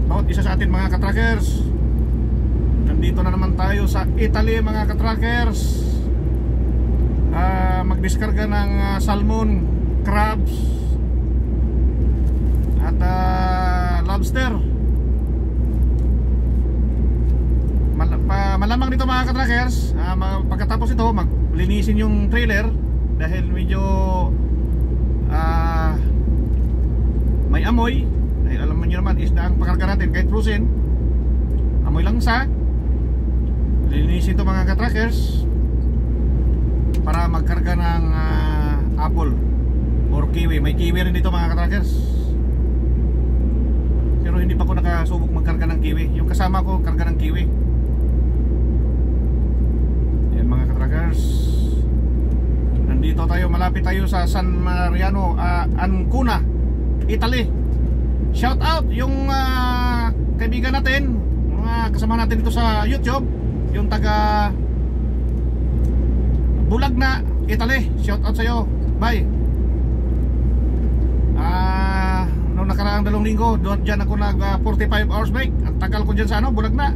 bawat isa sa atin mga katrackers. Nandito na naman tayo sa Italy mga katrackers. Magdiskarga ng salmon, crabs at lobster. Malamang dito mga katrackers, pagkatapos ito maglinisin yung trailer dahil medyo may amoy. Dahil alam niyo naman, isda ang pakarga natin kahit frozen, amoy lang sa linisin ito mga katrackers para magkarga ng apple or kiwi. May kiwi rin dito mga katrackers, pero hindi pa ko nakasubok magkarga ng kiwi. Yung kasama ko karga ng kiwi. Yan mga katrackers, nandito tayo, malapit tayo sa San Mariano, Ancona, Italy. Shout out yung kaibigan natin, mga kasama natin dito sa YouTube, yung taga Bulagna, Italy. Shout out sa'yo, bye. Noong nakaraang 2 linggo, dyan ako nag 45 hours break. Ang tagal ko dyan sa Bulagna.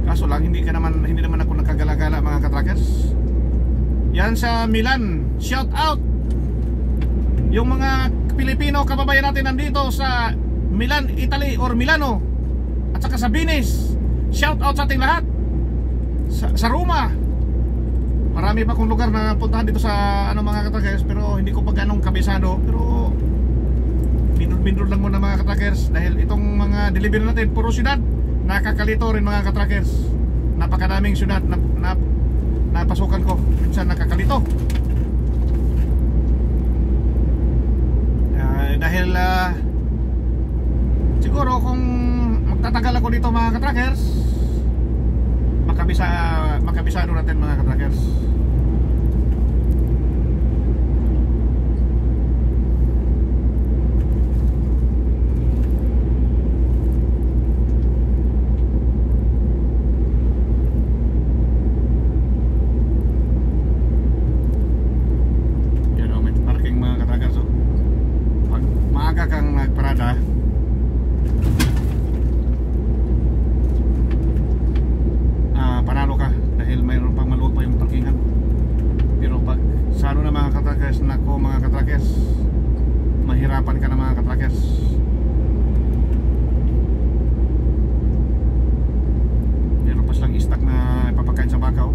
Kaso lang hindi naman ako nakagala-gala mga katrackers. Yan sa Milan, shout out yung mga Pilipino kababayan natin nandito sa Milan, Italy or Milano, at saka sa Venice. Shout out sa ating lahat. Sa Roma, marami pa akong lugar na puntahan dito sa mga katrackers, pero hindi ko pa ganong kabisado. Pero mindod lang muna mga katrackers, dahil itong mga delivery natin puro syudad. Nakakalito rin mga katrackers. Napakadaming syudad na napasukan ko, minsan nakakalito. Dahil siguro kung magtatagal ako dito mga katrackers, makabisado natin mga katrackers. Yan o, may parking mga katrackers. Pag maaga kang nagparada, panalo ka, dahil mayroon pang maluwag pa yung parkingan. Pero pag sa na mga katrackers, nako mga katrackers, mahirapan ka na mga katrackers. Meron pa silang stock na ipapakain sa bakaw,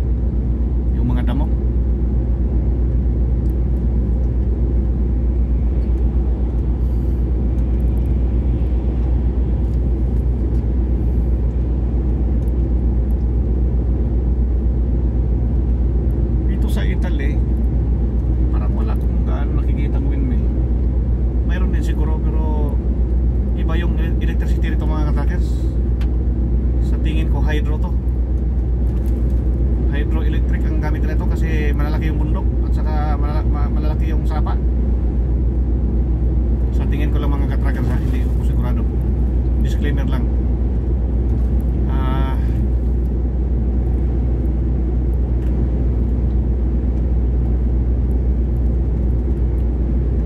yung mga damo. Sa Italy, parang wala kung gaano nakikita ng windmill. Mayroon din siguro, pero iba yung electricity nito mga katrackers. Sa tingin ko hydro to, hydroelectric ang gamit nito, kasi malalaki yung bundok at saka malalaki yung sapa. Sa tingin ko lang mga katrackers, hindi ko sigurado. Disclaimer lang.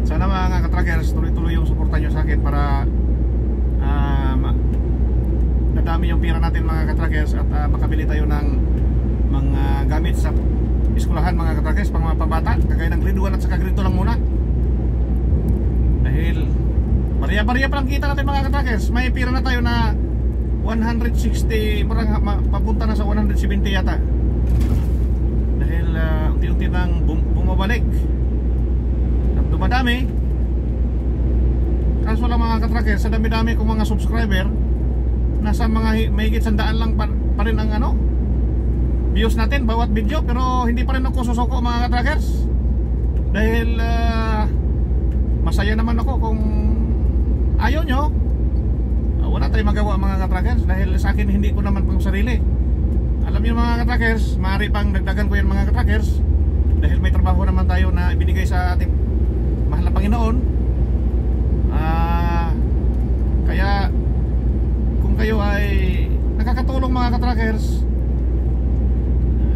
Sana mga katrackers, tuloy-tuloy yung suporta nyo sa akin para nadami yung pira natin mga katrackers, at makabili tayo ng mga gamit sa eskulahan mga katrackers, pang mga pambata, kagaya ng grade 1 at saka grade 2 lang muna. Dahil bariya-bariya pa lang kita natin mga katrackers. May pira na tayo na 160, parang papunta na sa 170 yata. Dahil unti-unti nang bumabalik, dumadami. Kaso lang mga katrackers, sa dami-dami kong mga subscriber, nasa mga mahigit 100 lang pa rin ang views natin bawat video, pero hindi pa rin ako susuko mga katrackers. Dahil masaya naman ako kung ayaw nyo. Wala tayong magawa mga katrackers, dahil sa akin hindi ko naman pang sarili. Alam nyo mga katrackers, maaari pang dagdagan ko yan mga katrackers, dahil may trabaho naman tayo na ibinigay sa ating mahal na Panginoon. Kaya kung kayo ay nakakatulong mga katrackers,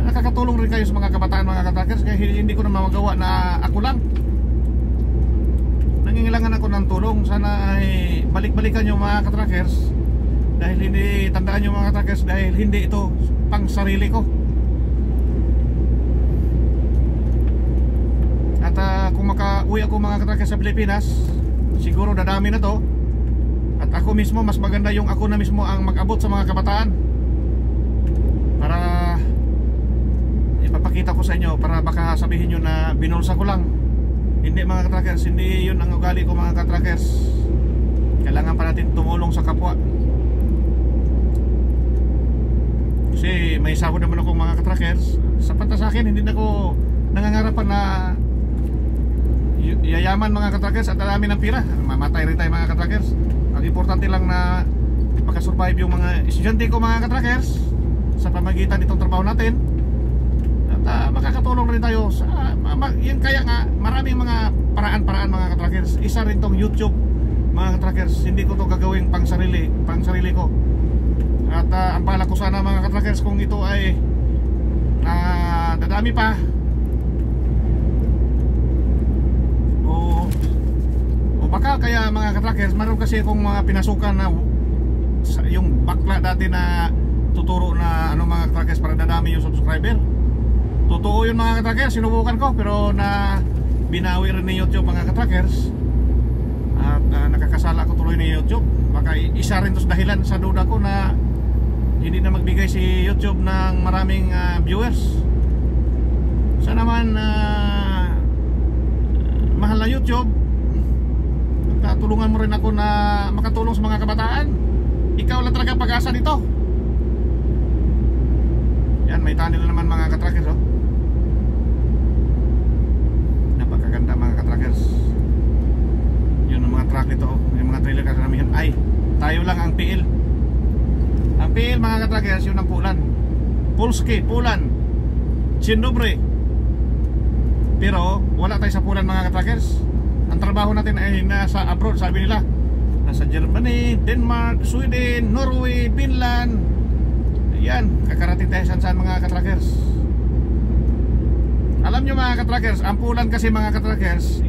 nakakatulong rin kayo sa mga kabataan mga katrackers, kaya hindi ko na magawa na ako lang. nangingilangan ako ng tulong. Sana ay balik-balikan yung mga katrackers. Dahil hindi, tandaan yung mga katrackers, dahil hindi ito pang sarili ko. At kung makauwi ako mga katrackers sa Pilipinas, siguro dadami na to. At ako mismo, mas maganda yung ako na mismo ang mag-abot sa mga kabataan, para ipapakita ko sa inyo, para baka sabihin nyo na binulsa ko lang. Hindi mga katrackers, hindi yun ang ugali ko mga katrackers. Kailangan pa natin tumulong sa kapwa. Kasi may sahod naman ako mga katrackers. Sapat na sa akin, hindi na ako nangangarapan na yayaman mga katrackers at dami ng pira. Mamatay rin tayo mga katrackers. Ang importante lang na makasurvive yung mga estudyante ko mga katrackers sa pamagitan nitong trabaho natin. At makakatulong rin tayo sa yun, kaya nga maraming mga paraan-paraan mga katrackers. Isa rin tong YouTube mga katrackers. Hindi ko to gagawing pang sarili ko. At ang bala ko sana mga katrackers, kung ito ay dadami pa o baka kaya mga katrackers, meron kasi akong mga pinasukan na yung bakla dati na tuturo na ano mga katrackers, para dadami yung subscriber. Totoo yun mga katrackers, sinubukan ko, pero na binawi rin ni YouTube mga katrackers. At nakakasala ko tuloy ni YouTube. Baka isa rin to sa dahilan sa duda ko na hindi na magbigay si YouTube ng maraming viewers. Sana naman mahal na YouTube, tulungan mo rin ako na makatulong sa mga kabataan. Ikaw lang talaga pag-asa dito. Yan, may tunnel na naman mga katrackers, oh. Napakaganda mga katrackers. Yun ang mga truck nito, oh. Yung mga trailer karamihan. Ay, tayo lang ang PL. Ang PL mga katrackers, yun ang Pulan, Polski, Pulan, Chindobre. Pero wala tayo sa Pulan mga katrackers. Ang trabaho natin ay nasa abroad, sabi nila. Nasa Germany, Denmark, Sweden, Norway, Finland. Yan, kakarating tayo saan mga katrackers. Alam nyo mga katrackers, ang Pulan kasi mga katrackers,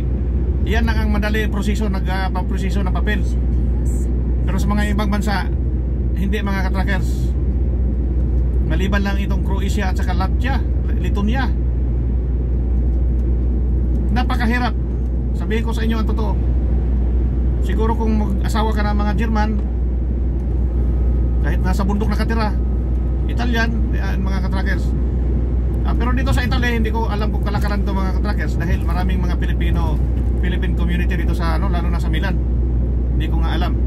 yan ang madali proseso, nagpaproseso ng papel. Pero sa mga ibang bansa, hindi mga katrackers. Maliban lang itong Croatia at saka Latvia, Lithuania. Napakahirap. Sabihin ko sa inyo ang totoo. Siguro kung mag-asawa ka ng mga German, kahit nasa bundok nakatira, Italian, mga katrackers. Pero dito sa Italy, hindi ko alam kung kalakaran ito mga katrackers, dahil maraming mga Philippine community dito sa lalo na sa Milan. Hindi ko nga alam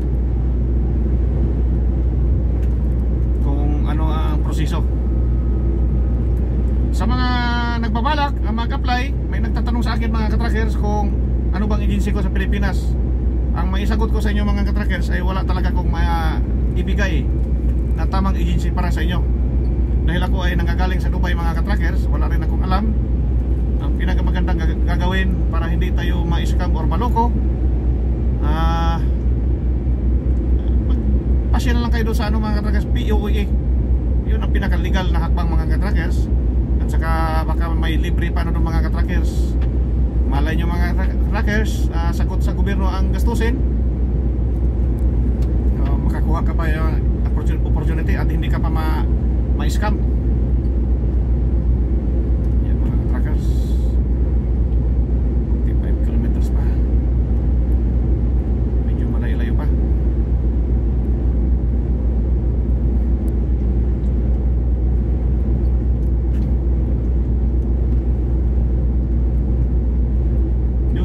kung ano ang proseso. Sa mga nagbabalak ang mag-apply, may nagtatanong sa akin mga katrackers kung ano bang agency ko sa Pilipinas. Ang maisagot ko sa inyo mga katrackers ay wala talaga kong ibigay na tamang agency para sa inyo. Dahil ako ay nanggagaling sa Dubai mga katrackers, wala rin akong alam ang pinakamagandang gagawin para hindi tayo ma-scam or maloko. Pasya na lang kayo doon sa ano mga katrackers, POEA. Yun ang pinakalegal na hakbang mga katrackers. At saka baka may libre pa na doon mga katrackers. Malay nyo mga katrackers, sagot sa gobyerno ang gastusin, makakuha ka pa yung opportunity at hindi ka pa ma-scam. Yan mga katrackers, 45 kilometers pa, medyo malayo-layo pa.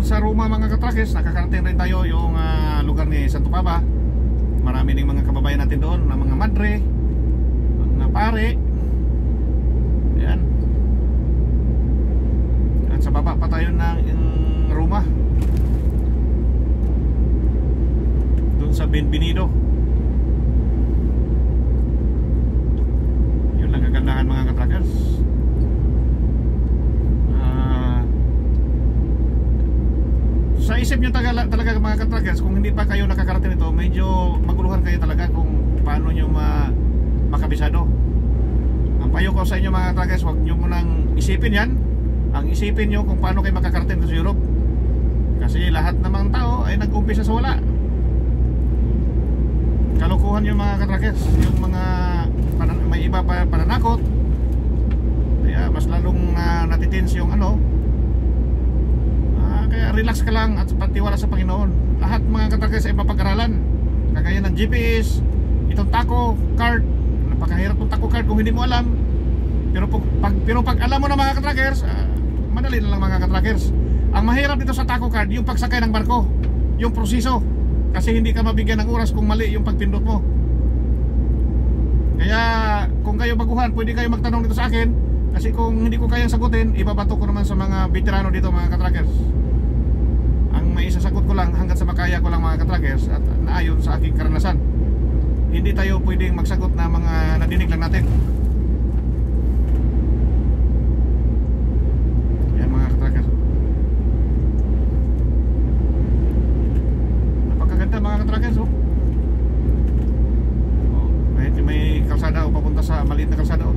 Sa Roma mga katrackers, nakakarating rin tayo yung lugar ni Santo Papa. Marami ding mga kababayan natin doon, na mga madre, mga pare. Ayan. At sa baba pa tayo ng Roma, doon sa Benvenido. Yun lang kagandahan mga katrackers. Sa isip nyo talaga mga katrackers, kung hindi pa kayo nakakarating ito, medyo maguluhan kayo talaga kung paano nyo makabisado. Ang payo ko sa inyo mga katrackers, huwag nyo munang isipin yan. Ang isipin nyo kung paano kayo makakarating sa Europe. Kasi lahat namang tao ay nag-umpisa sa wala. Kalokohan yung mga katrackers, yung mga may iba pa pananakot. Kaya mas lalong natitins yung ano. Kaya relax ka lang at patiwala sa Panginoon. Lahat mga katrackers ay mapag-aralan. Kagaya ng GPS, itong taco card. Napakahirap ng taco card kung hindi mo alam. Pero pag alam mo na mga katrackers, madali na lang mga katrackers. Ang mahirap dito sa taco card, yung pagsakay ng barko, yung proseso. Kasi hindi ka mabigyan ng oras kung mali yung pagpindot mo. Kaya kung kayo baguhan, pwede kayo magtanong dito sa akin. Kasi kung hindi ko kayang sagutin, ibabato ko naman sa mga veterano dito mga katrackers. Ang may isasagot ko lang hanggat sa makaya ko lang mga katrackers at naayon sa aking karanasan. Hindi tayo pwedeng magsagot na mga nadinig lang natin. Yan mga katrackers. Napakaganda mga katrackers oh. Kahit may kalsada o papunta sa maliit na kalsada o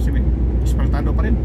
espaltado pa rin.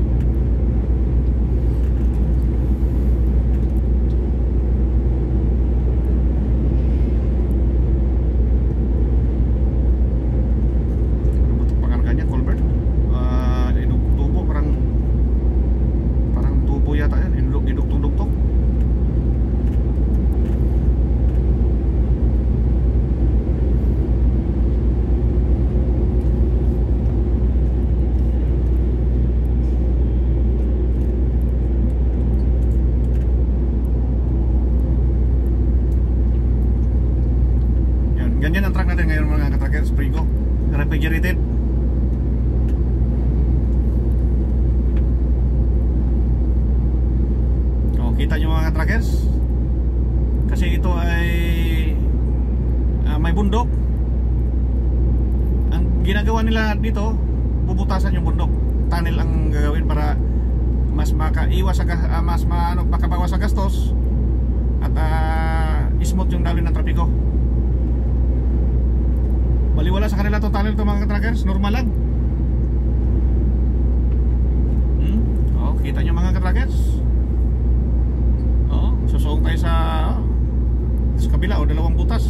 Ganyan ang truck natin ngayon mga katrackers, Prigo, refrigerated. Kita nyo mga katrackers, kasi ito ay may bundok. Ang ginagawa nila dito, bubutasan yung bundok. Tunnel ang gagawin para mas makaiwas makabawas sa gastos at smooth yung daloy ng trapiko. Baliwala sa kanila to tunnel to mga katrackers, normal lang. Kita nyo mga katrackers. Susong tayo sa kabila o dalawang butas.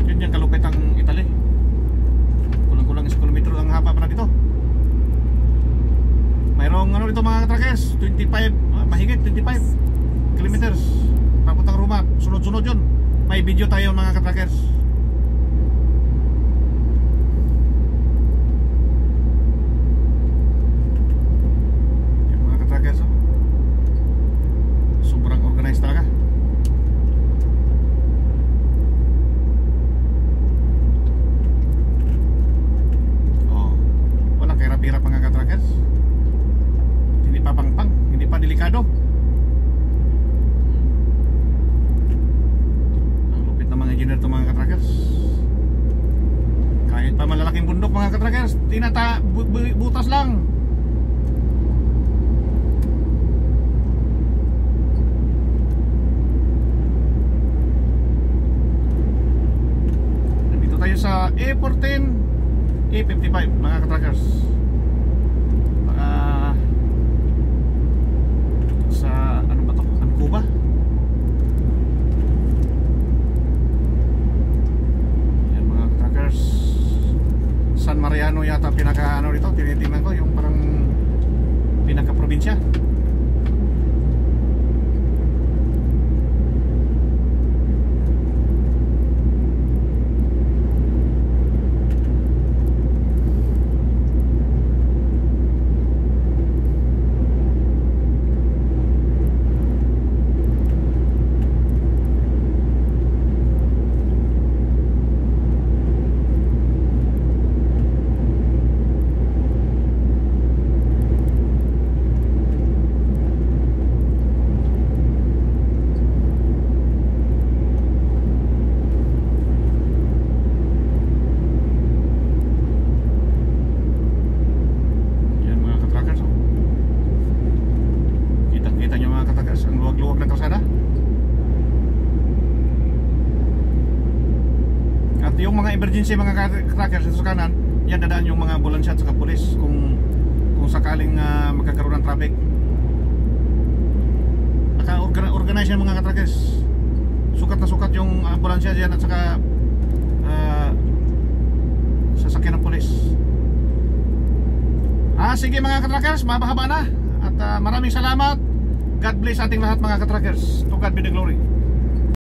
Yun yung kalupit ang Italy. Kulang-kulang 1 kilometro ang haba pa na dito. Mayroong ano dito mga katrackers, 25, mahigit 25 kilometers papuntang Roma. Sunod-sunod yun. May video tayo mga katrackers. Yung mga katrackers sobrang organized talaga. Walang kahirap-hirap mga katrackers. Hindi pa pangpang, hindi pa delikado. Mga engineer to mga katrackers. Kahit pa malalaking bundok mga katrackers, butas lang. Nandito tayo sa A14 A55 mga katrackers. Sa ano ba to? Ancuba? San Mariano yata pinaka ano dito, tinitingnan ko yung parang pinaka probinsya. Yung mga emergency mga katrackers sa kanan, yan dadaan yung mga ambulansya at saka pulis kung sakaling magkakaroon ng traffic. na-recognize yan mga katrackers. Sukat na sukat yung ambulansya dyan at saka sasakyan ng pulis. Sige mga katrackers, mabahaba na. At maraming salamat. God bless ating lahat mga katrackers. To God be the glory.